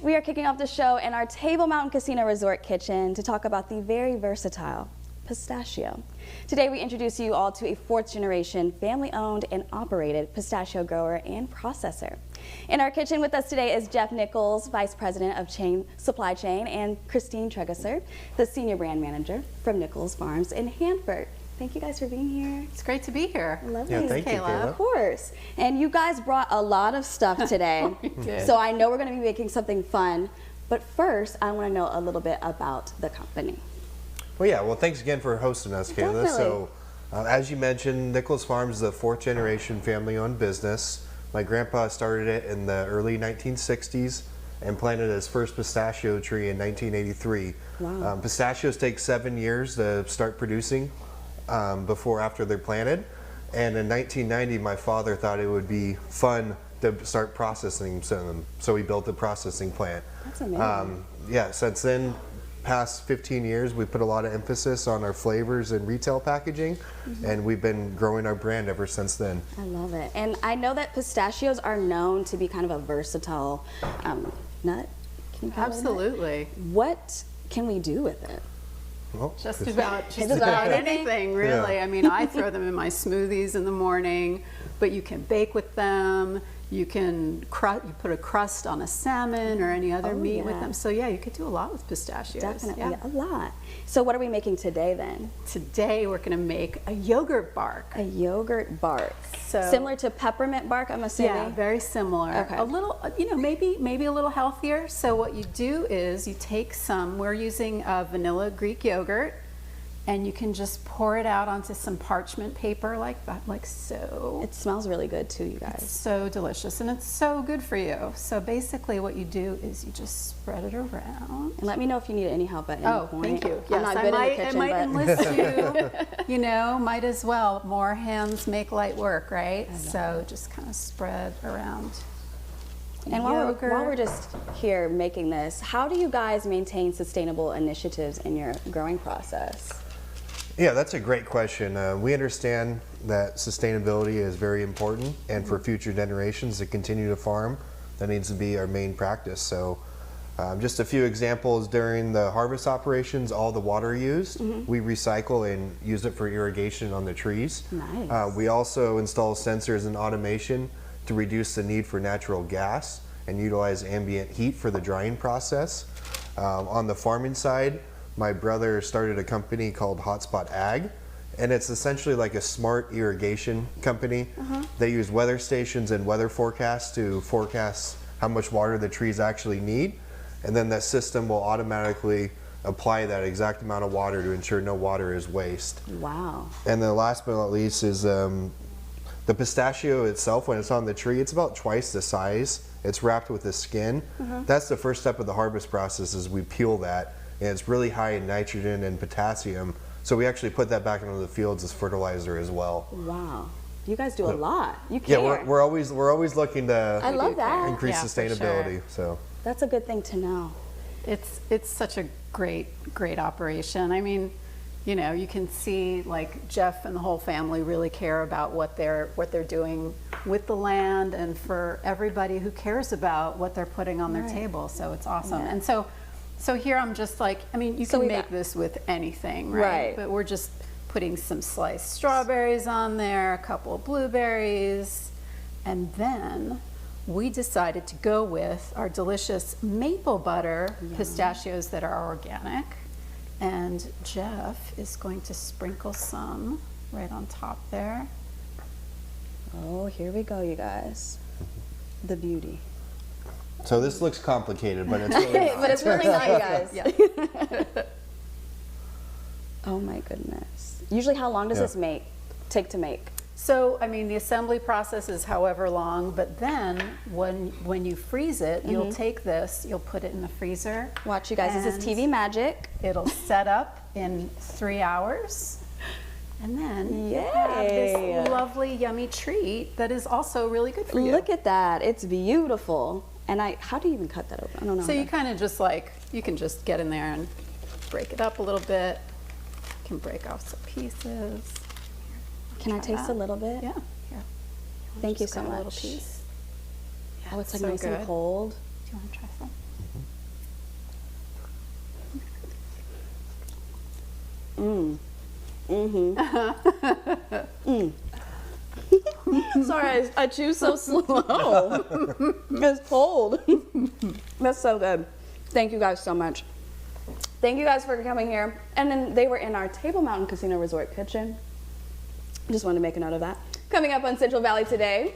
We are kicking off the show in our Table Mountain Casino Resort kitchen to talk about the very versatile pistachio. Today we introduce you all to a fourth-generation, family-owned and operated pistachio grower and processor. In our kitchen with us today is Jeff Nichols, Vice President of Supply Chain, and Christine Tregesser, the Senior Brand Manager from Nichols Farms in Hanford. Thank you guys for being here. It's great to be here. Lovely. Yeah, thank you, Kayla. Of course. And you guys brought a lot of stuff today. We did. So I know we're going to be making something fun. But first, I want to know a little bit about the company. Well, thanks again for hosting us, Kayla. Definitely. So, as you mentioned, Nichols Farms is a fourth-generation family-owned business. My grandpa started it in the early 1960s and planted his first pistachio tree in 1983. Wow. Pistachios take 7 years to start producing after they're planted. And in 1990, my father thought it would be fun to start processing them, so he built a processing plant. That's amazing. Since then, past 15 years, we put a lot of emphasis on our flavors and retail packaging, and we've been growing our brand ever since then. I love it. And I know that pistachios are known to be kind of a versatile nut. Can you call it a nut? Absolutely. What can we do with it? Well, Just about anything? anything, really. Yeah. I mean, I throw them in my smoothies in the morning, but you can bake with them. You can you put a crust on a salmon or any other meat with them. So yeah, you could do a lot with pistachios. Definitely, Yeah. a lot. So what are we making today then? Today we're going to make a yogurt bark. A yogurt bark. So Similar to peppermint bark, I'm assuming? Yeah, very similar. Okay. A little, maybe a little healthier. So what you do is you take we're using vanilla Greek yogurt, and you can just pour it out onto some parchment paper like that, like so. It smells really good too, you guys. It's so delicious, and it's so good for you. So basically what you do is you just spread it around. And let me know if you need any help at any point. Thank you. I'm not good in the kitchen, I might but enlist you. Might as well. More hands make light work, right? So just kind of spread around. And while we're just here making this, how do you guys maintain sustainable initiatives in your growing process? Yeah, that's a great question. We understand that sustainability is very important, and for future generations to continue to farm, that needs to be our main practice. So just a few examples: during the harvest operations, all the water used, we recycle and use it for irrigation on the trees. Nice. We also install sensors and automation to reduce the need for natural gas and utilize ambient heat for the drying process. On the farming side, my brother started a company called Hotspot Ag, and it's essentially like a smart irrigation company. They use weather stations and weather forecasts to forecast how much water the trees actually need, and then that system will automatically apply that exact amount of water to ensure no water is waste. Wow. And then last but not least is the pistachio itself. When it's on the tree, it's about twice the size. It's wrapped with the skin. That's the first step of the harvest process, is we peel that. And it's really high in nitrogen and potassium, so we actually put that back into the fields as fertilizer as well. Wow. You guys do a lot. You care. Yeah, we're always looking to I love that. increase Yeah, for sustainability. sure. So That's a good thing to know. It's such a great operation. I mean, you can see like Jeff and the whole family really care about what they're doing with the land, and for everybody who cares about what they're putting on their table. So it's awesome. Yeah. And so here I'm just like, I mean, you can make this with anything, right? Right. But we're just putting some sliced strawberries on there, a couple of blueberries, and then we decided to go with our delicious maple butter pistachios that are organic. And Jeff is going to sprinkle some right on top there. Oh, here we go, you guys. The beauty. So this looks complicated, but it's really not. But it's really not, you guys. Yeah. Oh my goodness. Usually how long does this take to make? So, I mean, the assembly process is however long, but then when you freeze it, you'll take this, you'll put it in the freezer. Watch, you guys, this is TV magic. It'll set up in 3 hours. And then you have Yay. this lovely, yummy treat that is also really good for you. Look at that. It's beautiful. And how do you even cut that open? I don't know. So you kind of just you can just get in there and break it up a little bit. You can break off some pieces. Can I taste a little bit? Yeah. Here. Thank you Just so got much. a little piece. Oh, it's like so nice and good. cold. Do you want to try some? Sorry, I chew so slow. It's cold. That's so good. Thank you guys so much. Thank you guys for coming here. And then they were in our Table Mountain Casino Resort kitchen. Just wanted to make a note of that. Coming up on Central Valley today,